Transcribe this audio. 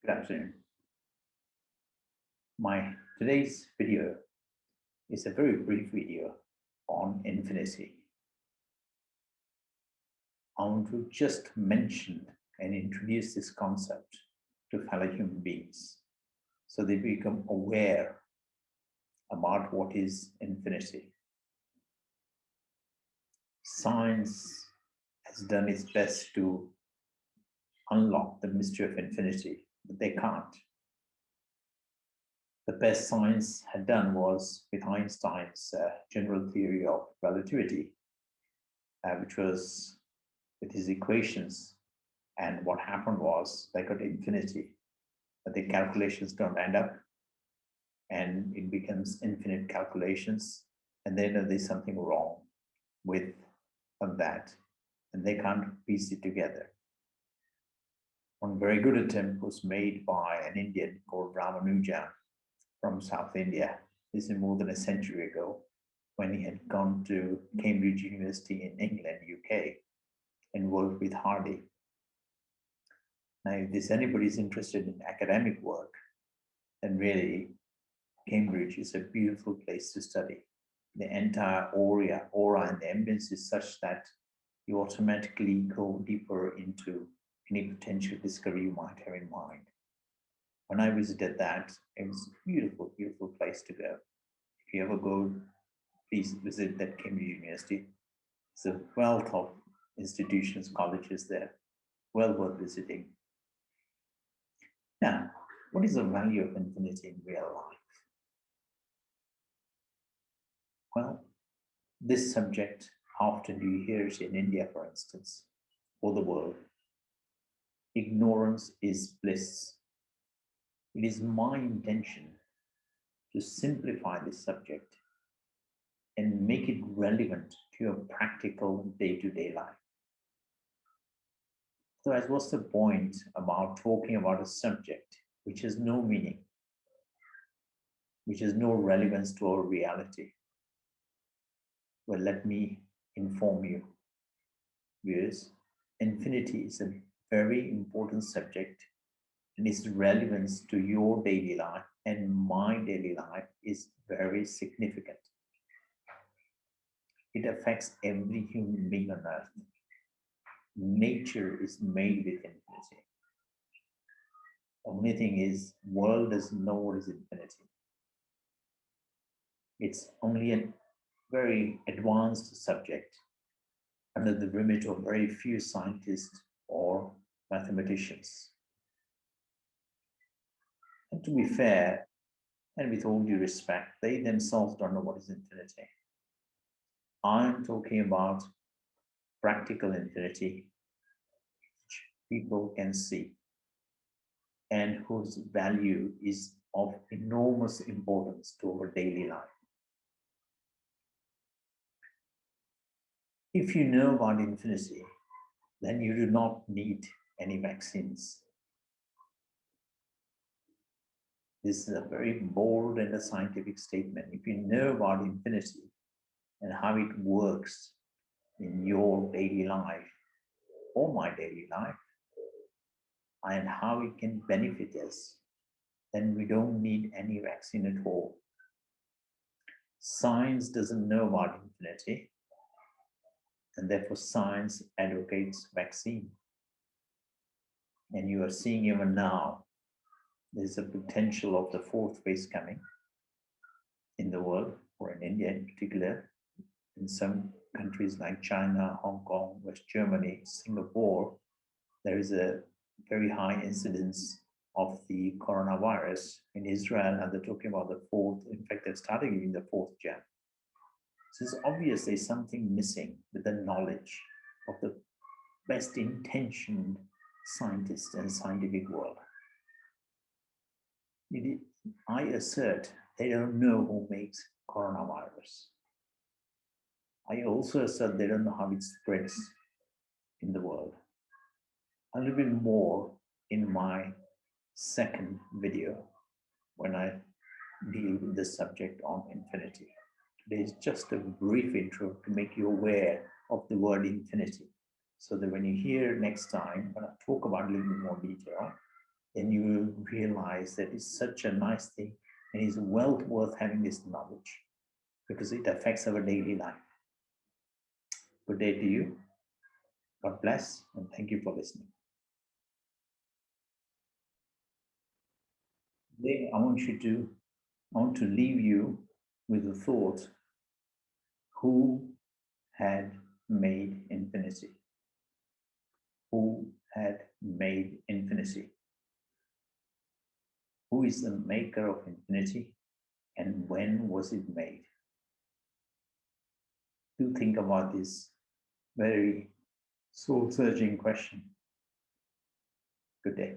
Good afternoon. Today's video is a very brief video on infinity. I want to just mention and introduce this concept to fellow human beings so they become aware about what is infinity. Science has done its best to unlock the mystery of infinity, but they can't. The best science had done was with Einstein's general theory of relativity, which was with his equations. And what happened was they got infinity, but the calculations don't end up, and it becomes infinite calculations. And they know there's something wrong with that, and they can't piece it together. One very good attempt was made by an Indian called Ramanujan from South India. This is more than a century ago, when he had gone to Cambridge University in England, UK, and worked with Hardy. Now, if there's anybody's interested in academic work, then really Cambridge is a beautiful place to study. The entire aura and the ambience is such that you automatically go deeper into any potential discovery you might have in mind. When I visited that, it was a beautiful, beautiful place to go. If you ever go, please visit that Cambridge University. It's a wealth of institutions, colleges there, well worth visiting. Now, what is the value of infinity in real life? Well, this subject, often you hear it in India, for instance, or the world. Ignorance is bliss. It is my intention to simplify this subject and make it relevant to your practical day-to-day life. So, what's the point about talking about a subject which has no meaning, which has no relevance to our reality? Well, let me inform you, viewers, infinity is a very important subject, and its relevance to your daily life and my daily life is very significant. It affects every human being on earth. Nature is made with infinity. The only thing is, world doesn't know what is infinity. It's only a very advanced subject under the remit of very few scientists or mathematicians. And to be fair, and with all due respect, they themselves don't know what is infinity. I'm talking about practical infinity, which people can see, and whose value is of enormous importance to our daily life. If you know about infinity, then you do not need any vaccines. This is a very bold and a scientific statement. If you know about infinity and how it works in your daily life or my daily life, and how it can benefit us, then we don't need any vaccine at all. Science doesn't know about infinity, and therefore science advocates vaccine. And you are seeing even now, there's a potential of the fourth phase coming in the world, or in India in particular. In some countries like China, Hong Kong, West Germany, Singapore, there is a very high incidence of the coronavirus. In Israel, and they're talking about the fourth, in fact, they're starting in the fourth jab. So it's obvious there's something missing with the knowledge of the best intentioned scientists and scientific world. I assert they don't know who makes coronavirus. I also assert they don't know how it spreads in the world. A little bit more in my second video when I deal with the subject on infinity. Today is just a brief intro to make you aware of the word infinity, so that when you hear next time, when I talk about it in a little bit more detail, then you will realize that it's such a nice thing and it's well worth having this knowledge because it affects our daily life. Good day to you. God bless and thank you for listening. Today, I want to leave you with the thought, who had made infinity? Who had made infinity? Who is the maker of infinity and when was it made? Do think about this very soul searching question. Good day.